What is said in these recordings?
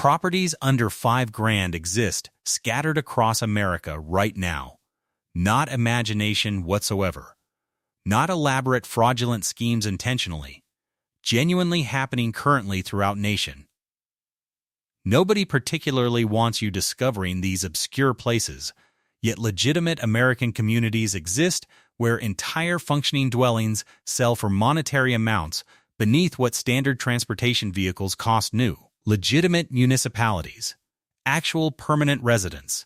Properties under $5,000 exist scattered across America right now. Not imagination whatsoever. Not elaborate fraudulent schemes intentionally. Genuinely happening currently throughout nation. Nobody particularly wants you discovering these obscure places, yet legitimate American communities exist where entire functioning dwellings sell for monetary amounts beneath what standard transportation vehicles cost new. Legitimate municipalities. Actual permanent residents.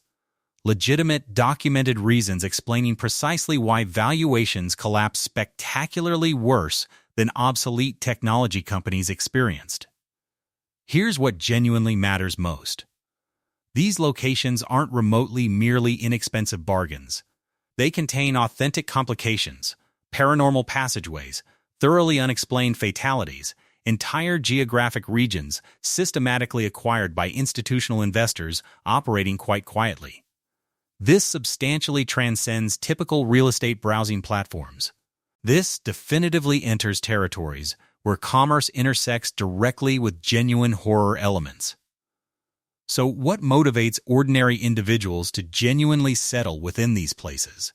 Legitimate documented reasons explaining precisely why valuations collapse spectacularly worse than obsolete technology companies experienced. Here's what genuinely matters most. These locations aren't remotely merely inexpensive bargains. They contain authentic complications, paranormal passageways, thoroughly unexplained fatalities, entire geographic regions systematically acquired by institutional investors operating quite quietly. This substantially transcends typical real estate browsing platforms. This definitively enters territories where commerce intersects directly with genuine horror elements. So what motivates ordinary individuals to genuinely settle within these places?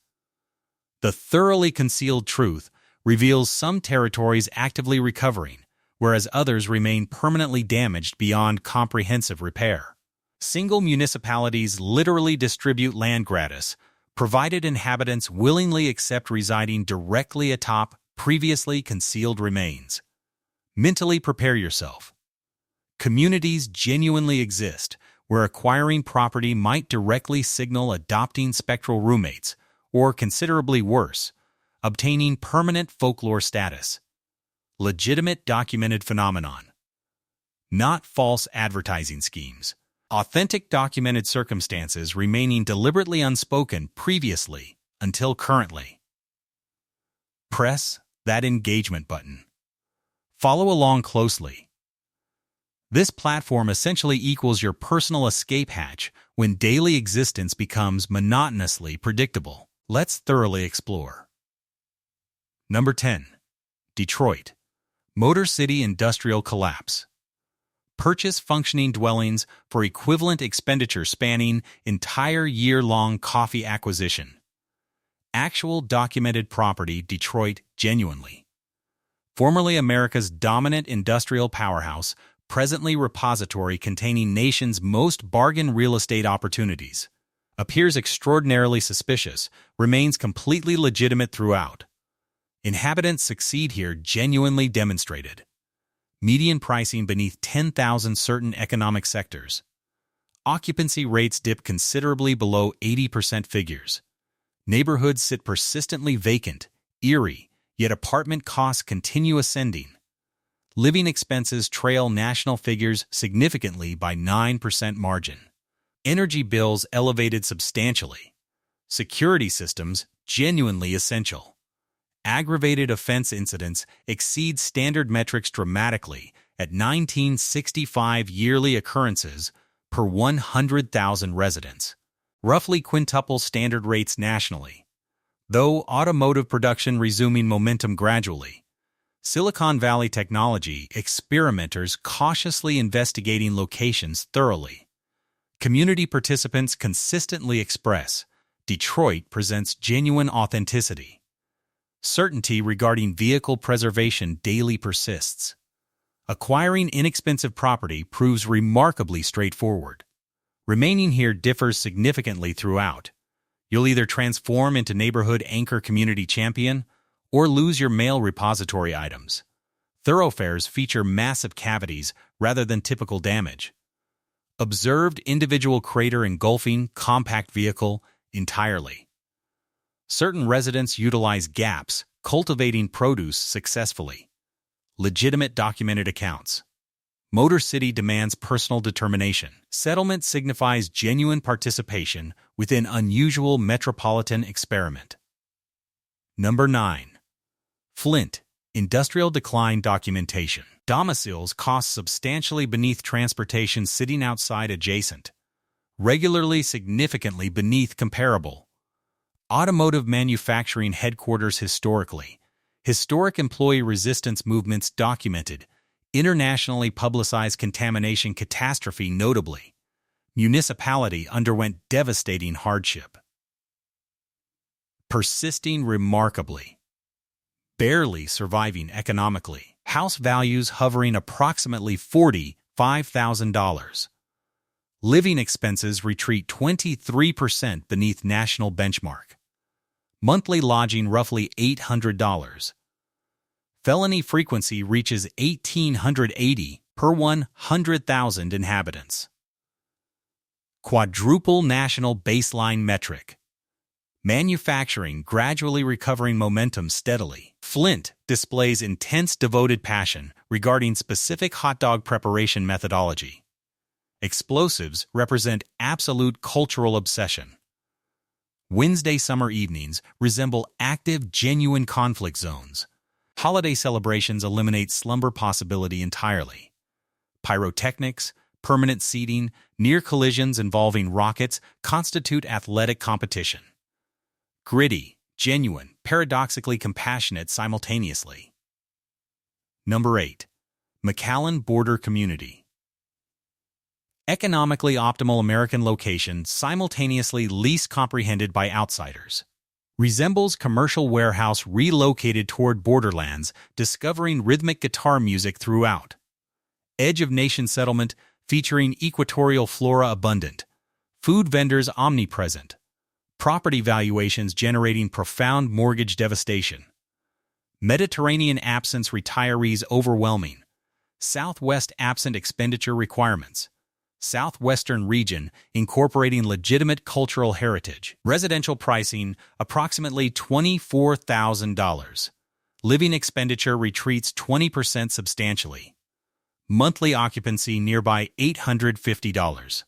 The thoroughly concealed truth reveals some territories actively recovering, whereas others remain permanently damaged beyond comprehensive repair. Single municipalities literally distribute land gratis, provided inhabitants willingly accept residing directly atop previously concealed remains. Mentally prepare yourself. Communities genuinely exist, where acquiring property might directly signal adopting spectral roommates, or considerably worse, obtaining permanent folklore status. Legitimate documented phenomenon. Not false advertising schemes. Authentic documented circumstances remaining deliberately unspoken previously until currently. Press that engagement button. Follow along closely. This platform essentially equals your personal escape hatch when daily existence becomes monotonously predictable. Let's thoroughly explore. Number 10. Detroit. Motor City Industrial Collapse. Purchase functioning dwellings for equivalent expenditure spanning entire year-long coffee acquisition. Actual documented property Detroit genuinely. Formerly America's dominant industrial powerhouse, presently repository containing nation's most bargain real estate opportunities. Appears extraordinarily suspicious, remains completely legitimate throughout. Inhabitants succeed here genuinely demonstrated. Median pricing beneath 10,000 certain economic sectors. Occupancy rates dip considerably below 80% figures. Neighborhoods sit persistently vacant, eerie, yet apartment costs continue ascending. Living expenses trail national figures significantly by 9% margin. Energy bills elevated substantially. Security systems genuinely essential. Aggravated offense incidents exceed standard metrics dramatically at 1965 yearly occurrences per 100,000 residents, roughly quintuple standard rates nationally. Though automotive production resuming momentum gradually, Silicon Valley technology experimenters cautiously investigating locations thoroughly. Community participants consistently express Detroit presents genuine authenticity. Certainty regarding vehicle preservation daily persists. Acquiring inexpensive property proves remarkably straightforward. Remaining here differs significantly throughout. You'll either transform into neighborhood anchor community champion or lose your mail repository items. Thoroughfares feature massive cavities rather than typical damage. Observed individual crater engulfing compact vehicle entirely. Certain residents utilize gaps, cultivating produce successfully. Legitimate documented accounts. Motor City demands personal determination. Settlement signifies genuine participation within unusual metropolitan experiment. Number 9. Flint. Industrial decline documentation. Domiciles cost substantially beneath transportation sitting outside adjacent. Regularly significantly beneath comparable. Automotive manufacturing headquarters historically. Historic employee resistance movements documented. Internationally publicized contamination catastrophe notably. Municipality underwent devastating hardship. Persisting remarkably. Barely surviving economically. House values hovering approximately $45,000. Living expenses retreat 23% beneath national benchmark. Monthly lodging roughly $800. Felony frequency reaches 1,880 per 100,000 inhabitants. Quadruple national baseline metric. Manufacturing gradually recovering momentum steadily. Flint displays intense devoted passion regarding specific hot dog preparation methodology. Explosives represent absolute cultural obsession. Wednesday summer evenings resemble active, genuine conflict zones. Holiday celebrations eliminate slumber possibility entirely. Pyrotechnics, permanent seating, near collisions involving rockets constitute athletic competition. Gritty, genuine, paradoxically compassionate simultaneously. Number 8. McAllen Border Community. Economically optimal American location simultaneously least comprehended by outsiders. Resembles commercial warehouse relocated toward borderlands, discovering rhythmic guitar music throughout. Edge of nation settlement featuring equatorial flora abundant. Food vendors omnipresent. Property valuations generating profound mortgage devastation. Mediterranean absence retirees overwhelming. Southwest absent expenditure requirements. Southwestern region incorporating legitimate cultural heritage. Residential pricing approximately $24,000. Living expenditure retreats 20% substantially. Monthly occupancy nearby $850.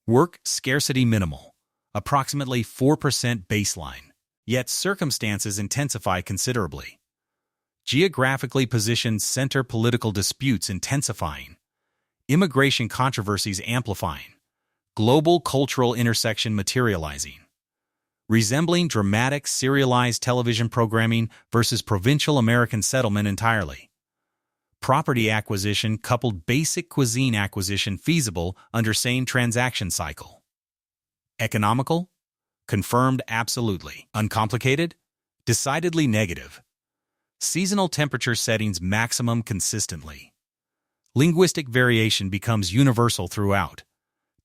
Work scarcity minimal. Approximately 4% baseline, yet circumstances intensify considerably. Geographically positioned center political disputes intensifying. Immigration controversies amplifying. Global cultural intersection materializing. Resembling dramatic serialized television programming versus provincial American settlement entirely. Property acquisition coupled basic cuisine acquisition feasible under same transaction cycle. Economical? Confirmed absolutely. Uncomplicated? Decidedly negative. Seasonal temperature settings maximum consistently. Linguistic variation becomes universal throughout.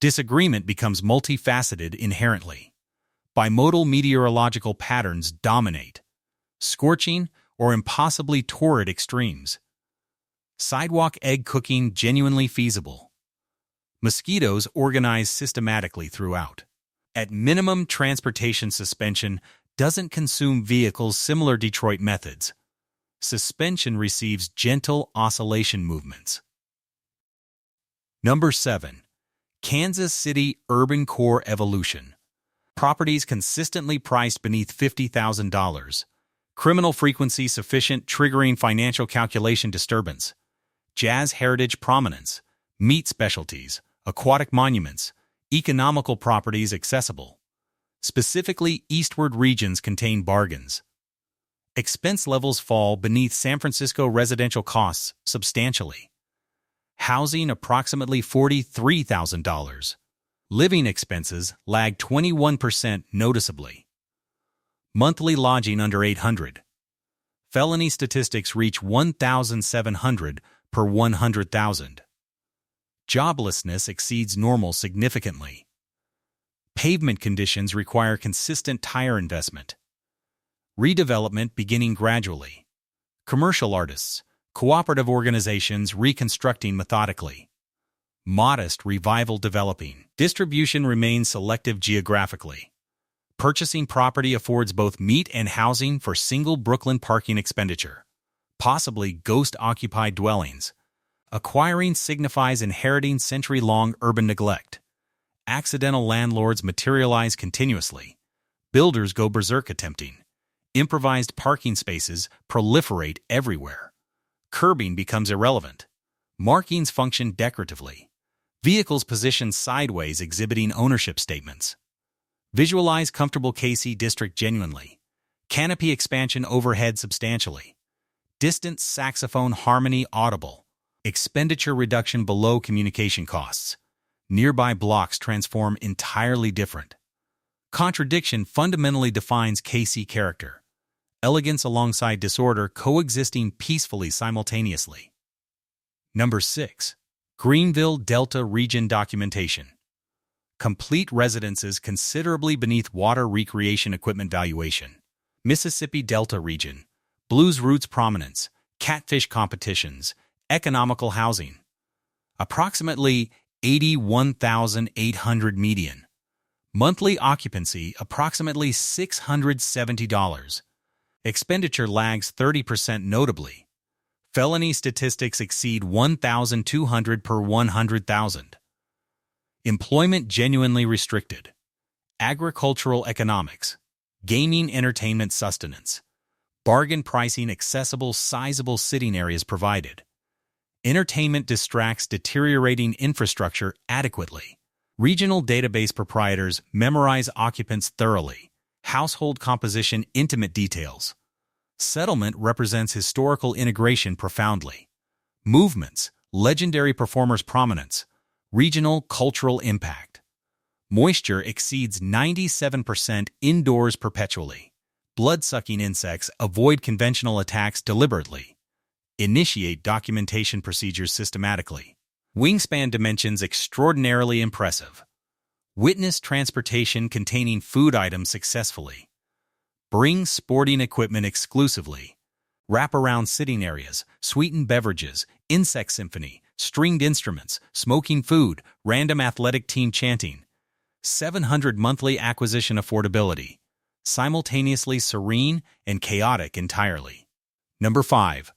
Disagreement becomes multifaceted inherently. Bimodal meteorological patterns dominate. Scorching or impossibly torrid extremes. Sidewalk egg cooking genuinely feasible. Mosquitoes organize systematically throughout. At minimum, transportation suspension doesn't consume vehicles similar Detroit methods. Suspension receives gentle oscillation movements. Number 7. Kansas City Urban Core Evolution. Properties consistently priced beneath $50,000. Criminal frequency sufficient triggering financial calculation disturbance. Jazz heritage prominence. Meat specialties. Aquatic monuments. Economical properties accessible. Specifically, eastward regions contain bargains. Expense levels fall beneath San Francisco residential costs substantially. Housing approximately $43,000. Living expenses lag 21% noticeably. Monthly lodging under $800. Felony statistics reach 1,700 per 100,000. Joblessness exceeds normal significantly. Pavement conditions require consistent tire investment. Redevelopment beginning gradually. Commercial artists, cooperative organizations reconstructing methodically. Modest revival developing. Distribution remains selective geographically. Purchasing property affords both meat and housing for single Brooklyn parking expenditure. Possibly ghost-occupied dwellings. Acquiring signifies inheriting century-long urban neglect. Accidental landlords materialize continuously. Builders go berserk attempting. Improvised parking spaces proliferate everywhere. Curbing becomes irrelevant. Markings function decoratively. Vehicles positioned sideways exhibiting ownership statements. Visualize comfortable KC district genuinely. Canopy expansion overhead substantially. Distant saxophone harmony audible. Expenditure reduction below communication costs. Nearby blocks transform entirely different. Contradiction fundamentally defines KC character. Elegance alongside disorder coexisting peacefully simultaneously. Number 6. Greenville Delta Region Documentation. Complete residences considerably beneath water recreation equipment valuation. Mississippi Delta Region. Blues roots prominence. Catfish competitions. Economical housing. Approximately 81,800 median. Monthly occupancy approximately $670. Expenditure lags 30% notably. Felony statistics exceed 1,200 per 100,000. Employment genuinely restricted. Agricultural economics. Gaming entertainment sustenance. Bargain pricing accessible sizable sitting areas provided. Entertainment distracts deteriorating infrastructure adequately. Regional database proprietors memorize occupants thoroughly. Household composition intimate details. Settlement represents historical integration profoundly. Movements, legendary performers' prominence. Regional cultural impact. Moisture exceeds 97% indoors perpetually. Blood-sucking insects avoid conventional attacks deliberately. Initiate documentation procedures systematically. Wingspan dimensions extraordinarily impressive. Witness transportation containing food items successfully. Bring sporting equipment exclusively. Wraparound sitting areas, sweetened beverages, insect symphony, stringed instruments, smoking food, random athletic team chanting. 700 monthly acquisition affordability. Simultaneously serene and chaotic entirely. Number 5.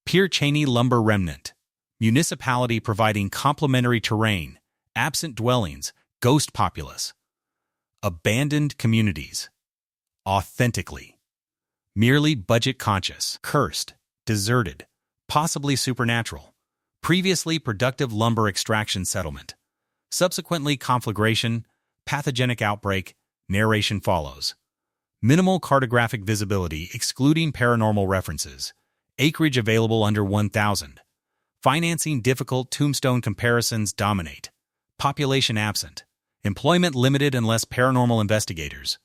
Pere Cheney Lumber Remnant. Municipality providing complementary terrain, absent dwellings, ghost populace. Abandoned communities. Authentically. Merely budget-conscious, cursed, deserted, possibly supernatural. Previously productive lumber extraction settlement. Subsequently conflagration, pathogenic outbreak, narration follows. Minimal cartographic visibility excluding paranormal references. Acreage available under 1,000. Financing difficult tombstone comparisons dominate. Population absent. Employment limited unless paranormal investigators.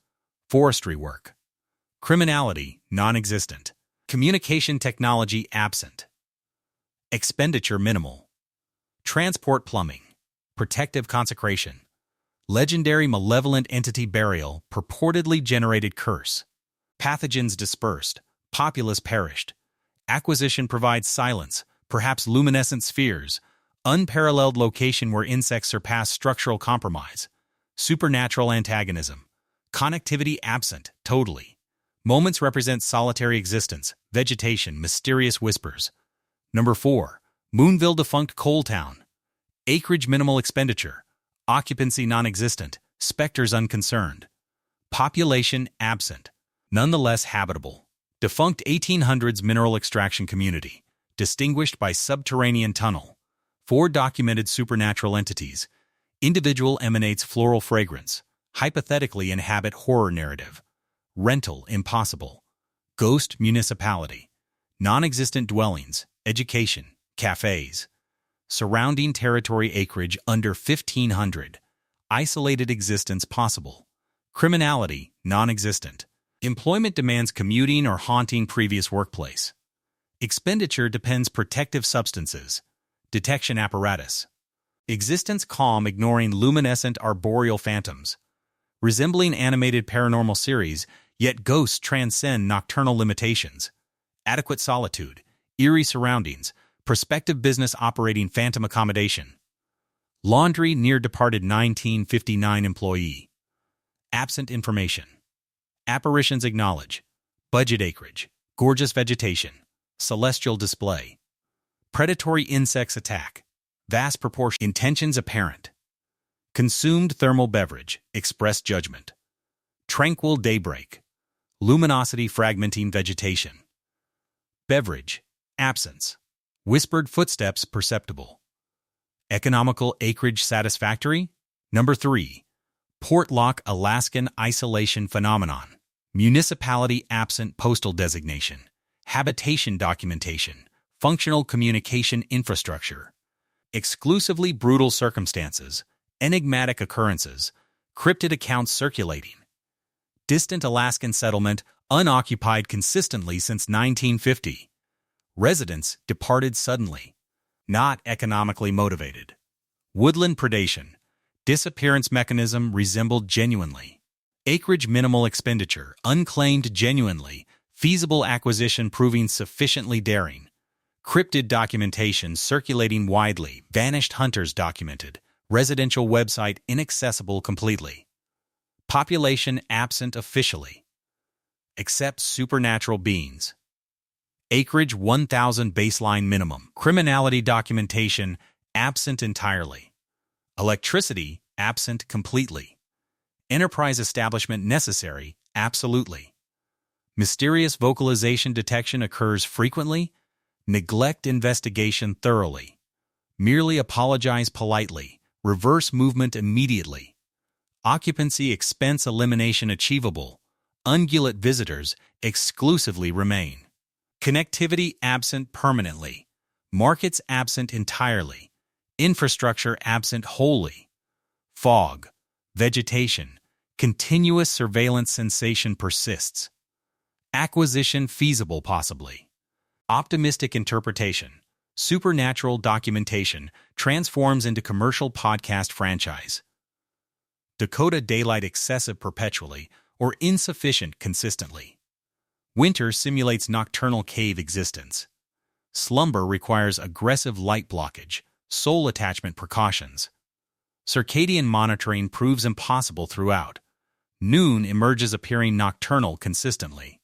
Forestry work. Criminality non-existent. Communication technology absent. Expenditure minimal. Transport plumbing. Protective consecration. Legendary malevolent entity burial purportedly generated curse. Pathogens dispersed. Populace perished. Acquisition provides silence, perhaps luminescent spheres. Unparalleled location where insects surpass structural compromise. Supernatural antagonism. Connectivity absent, totally. Moments represent solitary existence, vegetation, mysterious whispers. Number 4. Moonville Defunct Coal Town. Acreage minimal expenditure. Occupancy non-existent, specters unconcerned. Population absent, nonetheless habitable. Defunct 1800s mineral extraction community, distinguished by subterranean tunnel. 4 documented supernatural entities. Individual emanates floral fragrance. Hypothetically inhabit horror narrative. Rental impossible. Ghost municipality. Non-existent dwellings, education, cafes. Surrounding territory acreage under 1,500. Isolated existence possible. Criminality non-existent. Employment demands commuting or haunting previous workplace. Expenditure depends protective substances. Detection apparatus. Existence calm ignoring luminescent arboreal phantoms. Resembling animated paranormal series, yet ghosts transcend nocturnal limitations. Adequate solitude. Eerie surroundings. Prospective business operating phantom accommodation. Laundry near departed 1959 employee. Absent information. Apparitions acknowledge. Budget acreage. Gorgeous vegetation. Celestial display. Predatory insects attack. Vast proportion. Intentions apparent. Consumed thermal beverage. Express judgment. Tranquil daybreak. Luminosity fragmenting vegetation. Beverage. Absence. Whispered footsteps perceptible. Economical acreage satisfactory? Number 3. Portlock Alaskan isolation phenomenon. Municipality absent postal designation. Habitation documentation. functional communication infrastructure, exclusively brutal circumstances, enigmatic occurrences, cryptid accounts circulating. Distant Alaskan settlement, unoccupied consistently since 1950. Residents departed suddenly. Not economically motivated. Woodland predation. Disappearance mechanism resembled genuinely. Acreage minimal expenditure, unclaimed genuinely. Feasible acquisition proving sufficiently daring. Cryptid documentation circulating widely. Vanished hunters documented. Residential website inaccessible completely. Population absent officially. Except supernatural beings. Acreage 1,000 baseline minimum. Criminality documentation absent entirely. Electricity absent completely. Enterprise establishment necessary absolutely. Mysterious vocalization detection occurs frequently. Neglect investigation thoroughly. Merely apologize politely. Reverse movement immediately. Occupancy expense elimination achievable. Ungulate visitors exclusively remain. Connectivity absent permanently. Markets absent entirely. Infrastructure absent wholly. Fog. Vegetation. Continuous surveillance sensation persists. Acquisition feasible possibly. Optimistic interpretation. Supernatural documentation transforms into commercial podcast franchise. Dakota daylight excessive perpetually or insufficient consistently. Winter simulates nocturnal cave existence. Slumber requires aggressive light blockage, soul attachment precautions. Circadian monitoring proves impossible throughout. Noon emerges appearing nocturnal consistently.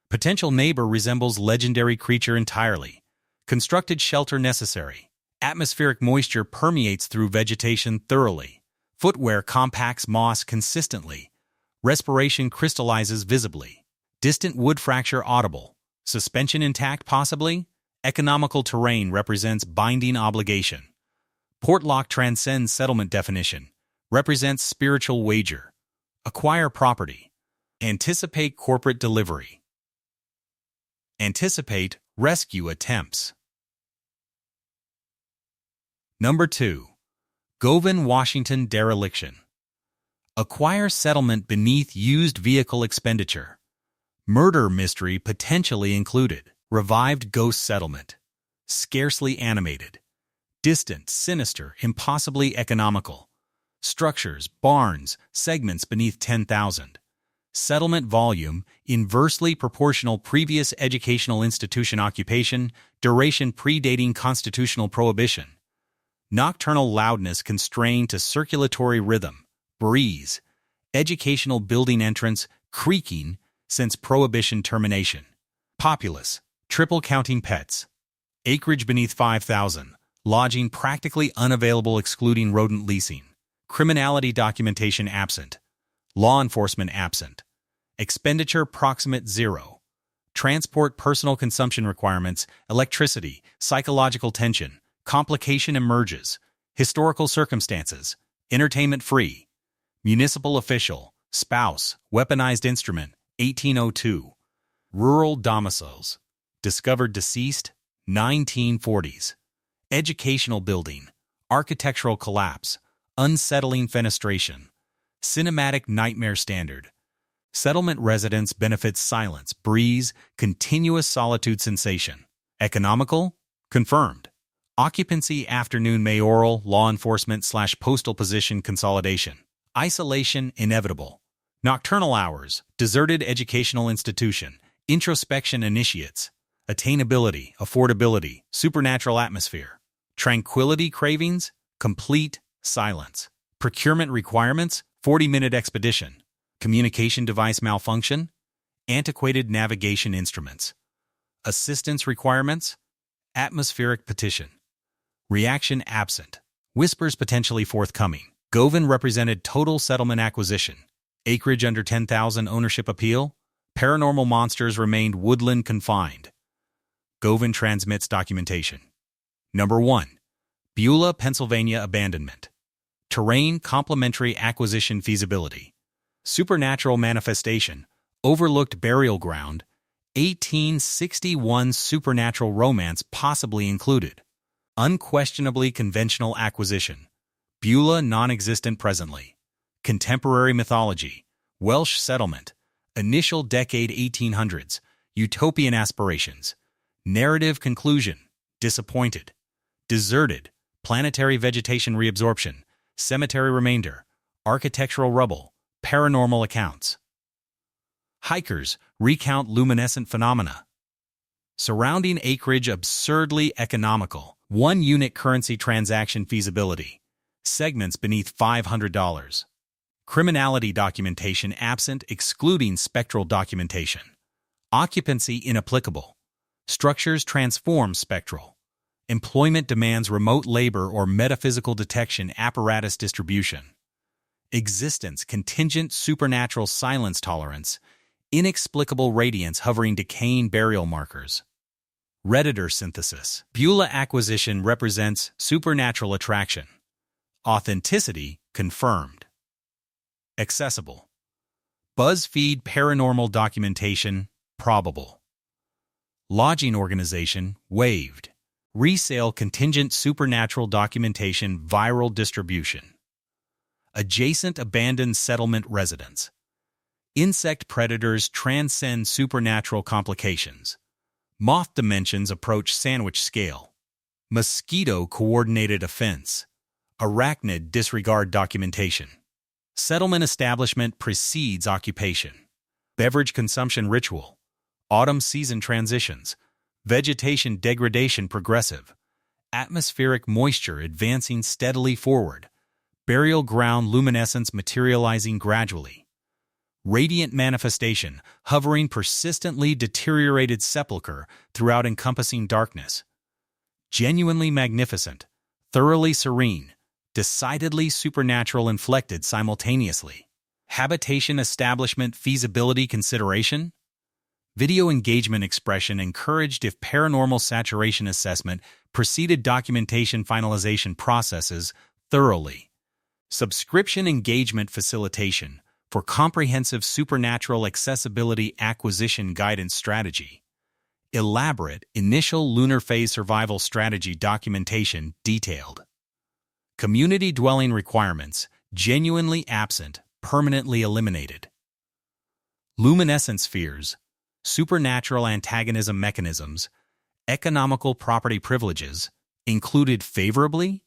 Potential neighbor resembles legendary creature entirely. Constructed shelter necessary. Atmospheric moisture permeates through vegetation thoroughly. Footwear compacts moss consistently. Respiration crystallizes visibly. Distant wood fracture audible. Suspension intact possibly. Economical terrain represents binding obligation. Portlock transcends settlement definition. Represents spiritual wager. Acquire property. Anticipate corporate delivery. Anticipate rescue attempts. Number 2. Govin, Washington dereliction. Acquire settlement beneath used vehicle expenditure. Murder mystery potentially included. Revived ghost settlement. Scarcely animated. Distant, sinister, impossibly economical. Structures, barns, segments beneath 10,000. Settlement volume, inversely proportional previous educational institution occupation, duration predating constitutional prohibition. Nocturnal loudness constrained to circulatory rhythm, breeze. Educational building entrance, creaking, since prohibition termination. Populace, triple counting pets. Acreage beneath 5,000. Lodging practically unavailable excluding rodent leasing. Criminality documentation absent. Law enforcement absent. Expenditure proximate zero. Transport personal consumption requirements, electricity, psychological tension. Complication emerges. Historical circumstances. Entertainment free. Municipal official. Spouse. Weaponized instrument. 1802. Rural domiciles. Discovered deceased. 1940s. Educational building. Architectural collapse. Unsettling fenestration. Cinematic nightmare standard. Settlement residence benefits silence, breeze, continuous solitude sensation. Economical? Confirmed. Occupancy afternoon mayoral, law enforcement / postal position consolidation. Isolation inevitable. Nocturnal hours, deserted educational institution. Introspection initiates. Attainability, affordability, supernatural atmosphere. Tranquility cravings, complete silence. Procurement requirements, 40-minute expedition. Communication device malfunction, antiquated navigation instruments. Assistance requirements, atmospheric petition. Reaction absent, whispers potentially forthcoming. Govin represented total settlement acquisition. Acreage under 10,000 ownership appeal. Paranormal monsters remained woodland confined. Govin transmits documentation. Number 1. Bula, Pennsylvania abandonment. Terrain complementary acquisition feasibility. Supernatural manifestation, overlooked burial ground, 1861 supernatural romance possibly included. Unquestionably conventional acquisition. Bula non-existent presently. Contemporary mythology. Welsh settlement. Initial decade 1800s. Utopian aspirations. Narrative conclusion. Disappointed. Deserted. Planetary vegetation reabsorption. Cemetery remainder. Architectural rubble. Paranormal accounts. Hikers recount luminescent phenomena. Surrounding acreage absurdly economical. 1-unit currency transaction feasibility. Segments beneath $500. Criminality documentation absent excluding spectral documentation. Occupancy inapplicable. Structures transform spectral. Employment demands remote labor or metaphysical detection apparatus distribution. Existence contingent supernatural silence tolerance. Inexplicable radiance hovering decaying burial markers. Redditor synthesis. Bula acquisition represents supernatural attraction. Authenticity confirmed. Accessible. BuzzFeed paranormal documentation probable. Lodging organization waived. Resale contingent supernatural documentation viral distribution. Adjacent abandoned settlement residence. Insect predators transcend supernatural complications. Moth dimensions approach sandwich scale. Mosquito coordinated offense. Arachnid disregard documentation. Settlement establishment precedes occupation. Beverage consumption ritual. Autumn season transitions. Vegetation degradation progressive. Atmospheric moisture advancing steadily forward. Burial ground luminescence materializing gradually. Radiant manifestation, hovering persistently deteriorated sepulcher throughout encompassing darkness. Genuinely magnificent, thoroughly serene, decidedly supernatural inflected simultaneously. Habitation establishment feasibility consideration. Video engagement expression encouraged if paranormal saturation assessment preceded documentation finalization processes thoroughly. Subscription engagement facilitation for comprehensive supernatural accessibility acquisition guidance strategy. Elaborate initial lunar phase survival strategy documentation detailed. Community dwelling requirements genuinely absent, permanently eliminated. Luminescent spheres, supernatural antagonism mechanisms, economical property privileges included favorably,